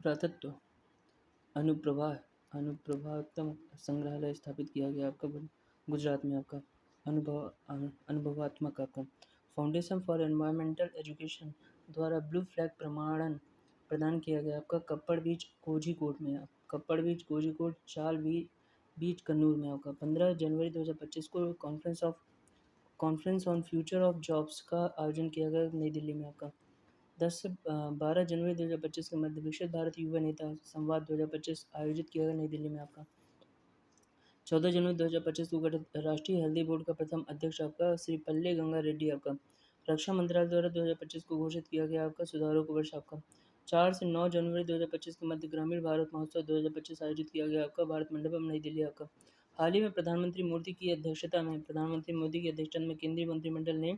पुरातत्व अनुप्रभात्मक संग्रहालय स्थापित किया गया आपका गुजरात में आपका। अनुभवात्मक आपका फाउंडेशन फॉर एनवायरमेंटल एजुकेशन द्वारा ब्लू फ्लैग प्रमाणन प्रदान किया गया आपका कप्पड़ बीच कोझिकोड में। कप्पड़ बीच कोझिकोड चाल बीच कन्नूर में आपका। 15 जनवरी 2025 को conference on future of jobs का आयोजन किया गया नई दिल्ली में आपका। 10 से 12 जनवरी 2025 के मध्य विकसित भारत युवा नेता संवाद 2025 आयोजित किया गया नई दिल्ली में आपका। 14 जनवरी 2025 को गठित राष्ट्रीय हल्दी बोर्ड का प्रथम अध्यक्ष आपका श्री पल्ले गंगा रेड्डी आपका। रक्षा मंत्रालय द्वारा 2025 को घोषित किया गया आपका सुधारों का वर्ष आपका। 4 से 9 जनवरी 2025 के मध्य ग्रामीण भारत महोत्सव 2025 आयोजित किया गया आपका भारत मंडपम नई दिल्ली आपका। हाल ही में प्रधानमंत्री मोदी की अध्यक्षता में केंद्रीय मंत्रिमंडल ने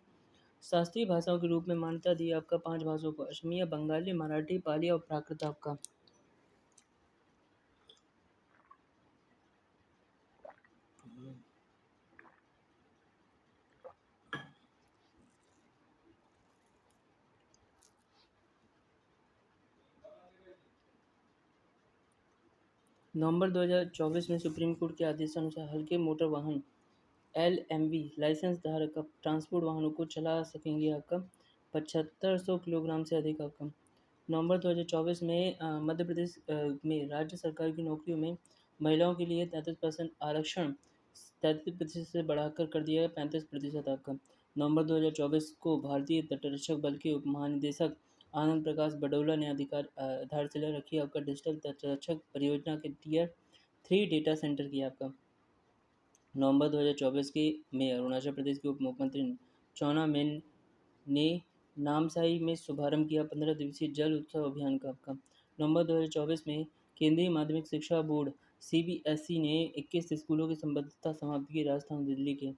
शास्त्रीय भाषाओं के रूप में मान्यता दी आपका 5 भाषाओं को, असमिया, बंगाली, मराठी, पाली और प्राकृत आपका। नवंबर 2024 में सुप्रीम कोर्ट के आदेशानुसार हल्के मोटर वाहन LMV लाइसेंस धारक अब ट्रांसपोर्ट वाहनों को चला सकेंगे आपका 7500 किलोग्राम से अधिक आपका। नवंबर 2024 में मध्य प्रदेश में राज्य सरकार की नौकरियों में महिलाओं के लिए 33% आरक्षण 33% से बढ़ाकर कर दिया गया 35% आपका। नवंबर 2024 को भारतीय तटरक्षक बल के उप महानिदेशक आनंद प्रकाश बडोला ने आधारशिला रखी आपका डिजिटल तटरक्षक परियोजना के टियर 3 डेटा सेंटर की आपका। नवंबर 2024 में अरुणाचल प्रदेश के उप मुख्यमंत्री चौना मेन ने नामसाई में शुभारंभ किया 15 दिवसीय जल उत्सव अभियान का आपका। नवंबर 2024 में केंद्रीय माध्यमिक शिक्षा बोर्ड CBSE ने 21 स्कूलों की संबद्धता समाप्त की राजधानी दिल्ली के।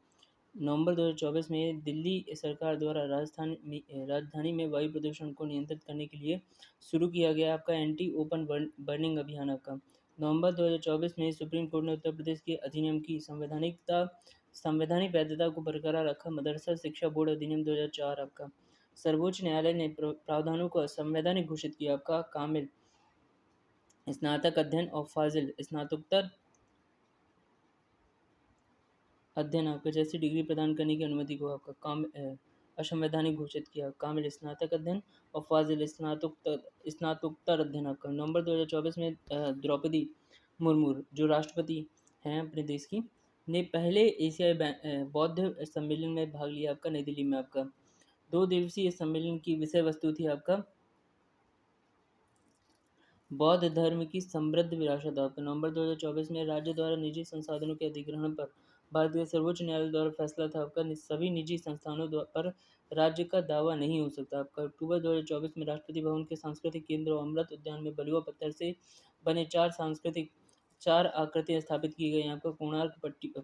नवंबर 2024 में दिल्ली सरकार द्वारा राजधानी में वायु प्रदूषण को नियंत्रित करने के लिए शुरू किया गया आपका एंटी ओपन बर्निंग अभियान आपका। नवंबर 2024 में सुप्रीम कोर्ट ने उत्तर प्रदेश के अधिनियम की संवैधानिक वैधता को बरकरार रखा। मदरसा शिक्षा बोर्ड अधिनियम 2004 आपका। सर्वोच्च न्यायालय ने प्रावधानों को असंवैधानिक घोषित किया आपका। कामिल स्नातक अध्ययन और फाजिल स्नातकोत्तर अध्ययन आपका जैसी डिग्री प्रदान करने की अनुमति को आपका असंवैधानिक घोषित किया। कामिल स्नातक अध्ययन और फाजिल स्नातकोत्तर अध्ययन आपका। नवंबर 2024 में द्रौपदी मुर्मू जो राष्ट्रपति हैं अपने देश की ने पहले एशियाई बौद्ध सम्मेलन में भाग लिया आपका नई दिल्ली में आपका। 2 दिवसीय सम्मेलन की विषय वस्तु थी आपका बौद्ध धर्म की समृद्ध विरासत आपका। नवंबर 2024 में राज्य द्वारा निजी संसाधनों के अधिग्रहण पर भारतीय सर्वोच्च न्यायालय द्वारा फैसला था आपका। सभी निजी संस्थानों पर राज्य का दावा नहीं हो सकता आपका। अक्टूबर 2024 में राष्ट्रपति भवन के सांस्कृतिक केंद्र और अमृत उद्यान में बलुआ पत्थर से बने 4 आकृतियां स्थापित की गई आपका कोणार्क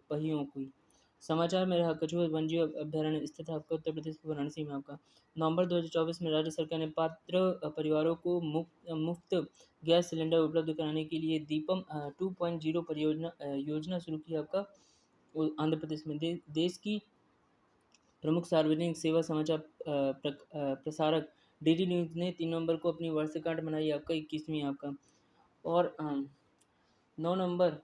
पहियों की। समाचार में रहा कछुआ वन्यजीव अभ्यारण्य स्थित आपका उत्तर प्रदेश के वाराणसी में आपका। नवंबर 2024 में राज्य सरकार ने पात्र परिवारों को मुफ्त गैस सिलेंडर उपलब्ध कराने के लिए दीपम 2.0 योजना शुरू की आपका आंध्र प्रदेश में। देश की प्रमुख सार्वजनिक सेवा समाचार प्रसारक DD न्यूज़ ने 3 नवंबर को अपनी वर्षगांठ मनाई आपका 21वीं आपका। और 9 नवंबर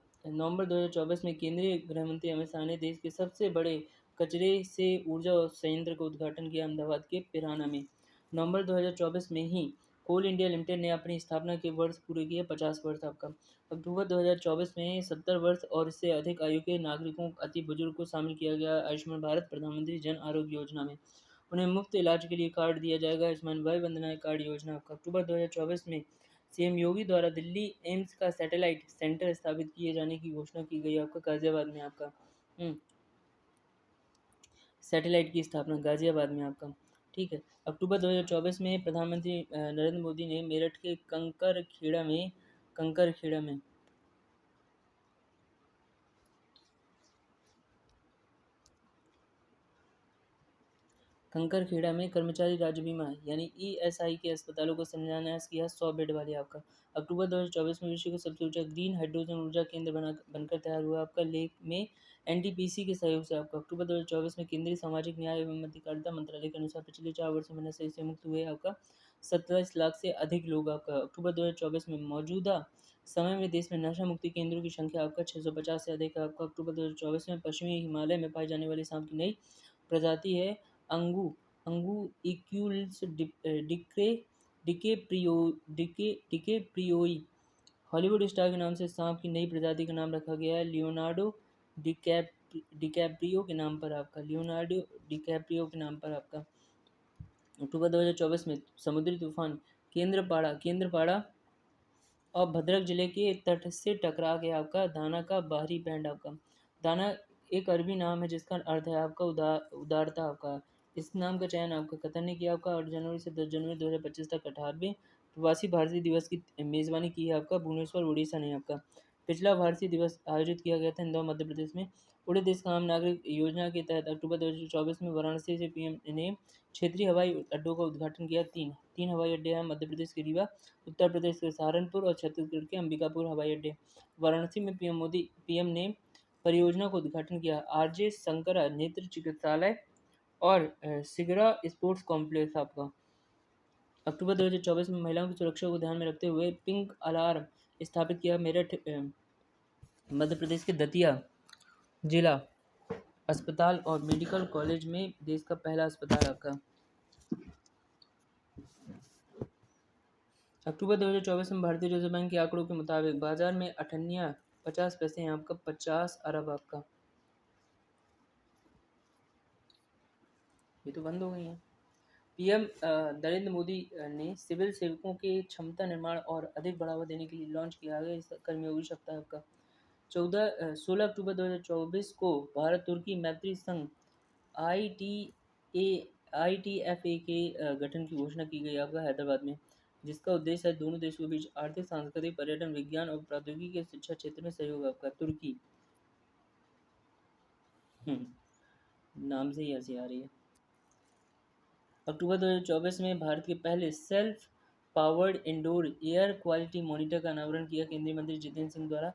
2024 में केंद्रीय गृह मंत्री अमित शाह ने देश के सबसे बड़े कचरे से ऊर्जा संयंत्र का उद्घाटन किया अहमदाबाद के पिराना में। नवंबर 2024 में ही कोल इंडिया लिमिटेड ने अपनी स्थापना के वर्ष पूरे किए 50 वर्ष आपका। अक्टूबर 2024 में 70 वर्ष और इससे अधिक आयु के नागरिकों अति बुजुर्ग को शामिल किया गया आयुष्मान भारत प्रधानमंत्री जन आरोग्य योजना में। उन्हें मुफ्त इलाज के लिए कार्ड दिया जाएगा आयुष्मान भाई वंदना कार्ड योजना आपका। अक्टूबर 2024 में CM योगी द्वारा दिल्ली एम्स का सैटेलाइट सेंटर स्थापित किए जाने की घोषणा की गई आपका गाजियाबाद में आपका। सैटेलाइट की स्थापना गाजियाबाद में आपका। ठीक है। अक्टूबर 2024 में प्रधानमंत्री नरेंद्र मोदी ने मेरठ के कंकरखेड़ा में कर्मचारी राज्य बीमा यानी ESI के अस्पतालों को शिलान्यास किया 100 बेड वाले आपका। अक्टूबर 2024 में विश्व का सबसे ऊंचा ग्रीन हाइड्रोजन ऊर्जा केंद्र बनकर तैयार हुआ आपका लेह में NTPC के सहयोग से आपका। अक्टूबर 2024 में केंद्रीय सामाजिक न्याय एवं अधिकारिता मंत्रालय के अनुसार पिछले 4 वर्षों में नशे से मुक्त हुए आपका 27 लाख से अधिक लोग आपका। अक्टूबर 2024 में मौजूदा समय में देश में नशा मुक्ति केंद्रों की संख्या आपका 650 से अधिक है आपका। अक्टूबर 2024 में पश्चिमी हिमालय में पाई जाने वाली सांप की नई प्रजाति है अंगू अंगू इक्यूल्स डिकेप्रियोई। हॉलीवुड स्टार के नाम से सांप की नई प्रजाति का नाम रखा गया है लियोनार्डो डिकैप्रियो के नाम पर आपका। लियोनार्डो डिकैप्रियो के नाम पर आपका। अक्टूबर 2024 में समुद्री तूफान केंद्रपाड़ा और भद्रक जिले के तट से टकरा गया आपका दाना का बाहरी बैंड आपका। दाना एक अरबी नाम है जिसका अर्थ है आपका उदारता आपका। इस नाम का चयन आपका कतर ने किया आपका। 8 जनवरी से 10 जनवरी 2025 तक 18वें प्रवासी भारतीय दिवस की मेज़बानी की है आपका भुवनेश्वर उड़ीसा ने आपका। पिछला भारतीय दिवस आयोजित किया गया था इंदौर मध्य प्रदेश में। उड़े देश का आम नागरिक योजना के तहत अक्टूबर 2024 में वाराणसी से पीएम ने क्षेत्रीय हवाई अड्डों का उद्घाटन किया। तीन हवाई अड्डे हैं मध्य प्रदेश के रीवा, उत्तर प्रदेश के सहारनपुर और छत्तीसगढ़ के अंबिकापुर हवाई अड्डे। वाराणसी में पीएम ने परियोजना का उद्घाटन किया। आरजे शंकरा नेत्र चिकित्सालय और सिगरा स्पोर्ट्स कॉम्प्लेक्स आपका। अक्टूबर 2024 में महिलाओं की सुरक्षा को ध्यान में रखते हुए पिंक अलार्म स्थापित किया। मेरठ मध्य प्रदेश के दतिया जिला अस्पताल और मेडिकल कॉलेज में देश का पहला अस्पताल आपका। अक्टूबर 2024 में भारतीय रिजर्व बैंक के आंकड़ों के मुताबिक बाजार में अठन्नियाँ 50 पैसे हैं आपका। 50 अरब आपका। ये तो बंद हो गई है। पीएम नरेंद्र मोदी ने सिविल सेवकों के क्षमता निर्माण और अधिक बढ़ावा देने के लिए लॉन्च किया है इस कर्मयोगी सप्ताह आपका। 16 अक्टूबर 2024 को भारत तुर्की मैत्री संघ ITFA के गठन की घोषणा की गई आपका हैदराबाद में, जिसका उद्देश्य है दोनों देशों के बीच आर्थिक, सांस्कृतिक, पर्यटन, विज्ञान और प्रौद्योगिकी के शिक्षा क्षेत्र में सहयोग आपका। तुर्की नाम से ही हंसी आ रही है। अक्टूबर 2024 में भारत के पहले self powered indoor air quality monitor का अनावरण किया केंद्रीय मंत्री जितेंद्र सिंह द्वारा।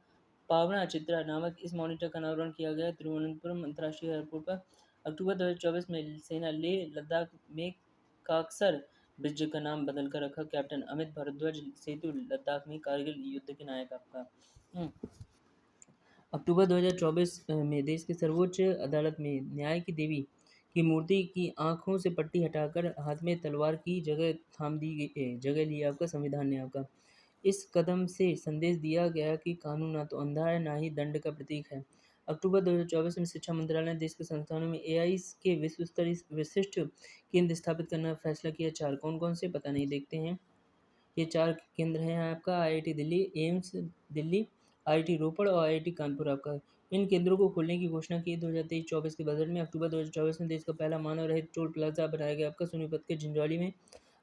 पावना चित्रा नामक इस मॉनिटर का अनावरण किया गया तिरुवनंतपुरम अंतर्राष्ट्रीय एयरपोर्ट पर। अक्टूबर 2024 में सेना लेह लद्दाख में काकसर ब्रिज का नाम बदलकर रखा। कैप्टन अमित भारद्वाज सेतु लद्दाख में कारगिल युद्ध के नायक आपका। अक्टूबर 2024 में देश के सर्वोच्च अदालत में न्याय की देवी की मूर्ति की आंखों से पट्टी हटाकर हाथ में तलवार की जगह ली आपका संविधान ने आपका। इस कदम से संदेश दिया गया कि कानून ना तो अंधा है ना ही दंड का प्रतीक है। अक्टूबर 2024 में शिक्षा मंत्रालय ने देश के संस्थानों में एआई के विशिष्ट केंद्र स्थापित करने का फैसला किया। 4 कौन कौन से पता नहीं, देखते हैं। ये 4 केंद्र हैं आपका IIT Delhi, AIIMS Delhi, IIT Ropar और आईआईटी कानपुर आपका। इन केंद्रों को खोलने की घोषणा की 2023-24 के बजट में। अक्टूबर 2024 में देश का पहला मानव रहित टोल प्लाजा बनाया गया आपका सोनीपत के झंझाड़ी में।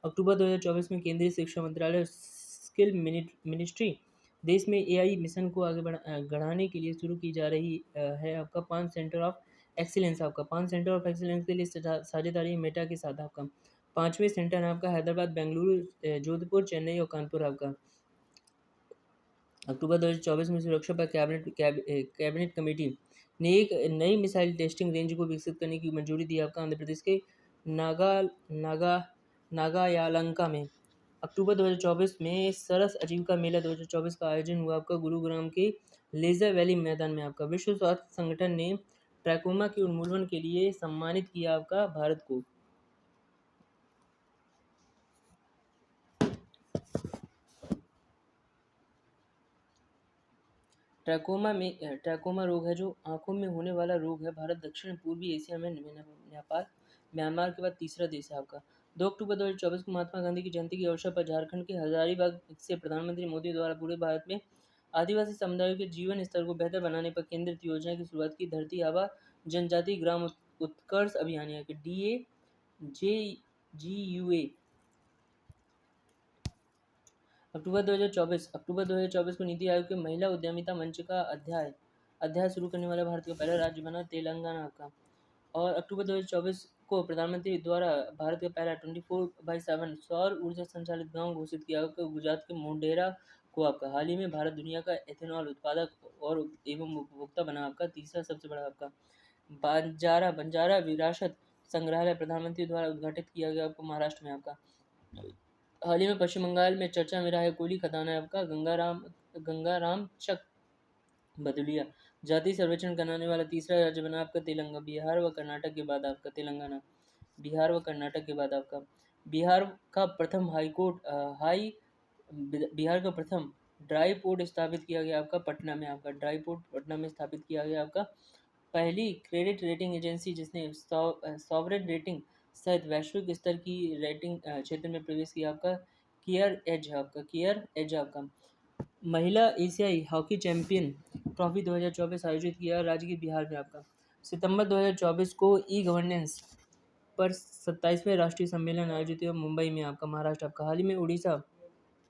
अक्टूबर 2024 में केंद्रीय शिक्षा मंत्रालय स्किल मिनिस्ट्री देश में एआई मिशन को आगे बढ़ाने के लिए शुरू की जा रही है आपका। 5 सेंटर ऑफ एक्सीलेंस आपका। 5 सेंटर ऑफ एक्सीलेंस के लिए साझेदारी मेटा के साथ आपका। 5वें सेंटर है आपका हैदराबाद, बेंगलुरु, जोधपुर, चेन्नई और कानपुर आपका। अक्टूबर 2024 में सुरक्षा पर कैबिनेट कमेटी ने एक नई मिसाइल टेस्टिंग रेंज को विकसित करने की मंजूरी दी आपका आंध्र प्रदेश के नागायालंका में। अक्टूबर 2024 में सरस आजीविका मेला 2024 का आयोजन हुआ आपका गुरुग्राम के लेजर वैली मैदान में आपका। विश्व स्वास्थ्य संगठन ने ट्रैकोमा के उन्मूलन के लिए सम्मानित किया आपका भारत को। ट्रैकोमा रोग है जो आंखों में होने वाला रोग है। भारत दक्षिण पूर्वी एशिया में नेपाल म्यांमार के बाद तीसरा देश है आपका। 2 अक्टूबर 2024 को महात्मा गांधी की जयंती के अवसर पर झारखंड के हजारीबाग से प्रधानमंत्री मोदी द्वारा पूरे भारत में आदिवासी समुदायों के जीवन स्तर को बेहतर बनाने पर केंद्रित योजना की शुरुआत की। धरती आबा जनजाति ग्राम उत्कर्ष अभियान यानी कि DAGUA। अक्टूबर 2024 को नीति आयोग के महिला उद्यमिता मंच का अध्याय शुरू करने वाला भारत का पहला राज्य बना तेलंगाना आपका। और अक्टूबर 2024 को प्रधानमंत्री द्वारा भारत का पहला 24/7 सौर ऊर्जा संचालित गांव घोषित किया गया गुजरात के मोढेरा को आपका। हाल ही में भारत दुनिया का एथेनॉल उत्पादक और एवं उपभोक्ता बना आपका तीसरा सबसे बड़ा आपका। बंजारा विरासत संग्रहालय प्रधानमंत्री द्वारा उद्घाटित किया गया आपको महाराष्ट्र में आपका। हाल ही में पश्चिम बंगाल में चर्चा में रहा है कोयली खदान है आपका गंगाराम चक बदुलिया। जाति सर्वेक्षण कराने वाला तीसरा राज्य बना आपका तेलंगाना। बिहार व कर्नाटक के बाद आपका तेलंगाना। बिहार व कर्नाटक के बाद आपका बिहार का प्रथम बिहार का प्रथम ड्राई पोर्ट स्थापित किया गया आपका पटना में। आपका ड्राई पोर्ट पटना में स्थापित किया गया आपका। पहली क्रेडिट रेटिंग एजेंसी जिसने सॉवरेन रेटिंग सहित वैश्विक स्तर की रेटिंग क्षेत्र में प्रवेश किया आपका केयर एज आपका। महिला एशियाई हॉकी चैंपियन ट्रॉफी 2024 आयोजित किया राज्य के बिहार में आपका। सितंबर 2024 को ई गवर्नेंस पर 27वें राष्ट्रीय सम्मेलन आयोजित हुआ मुंबई में आपका महाराष्ट्र आपका। हाल ही में उड़ीसा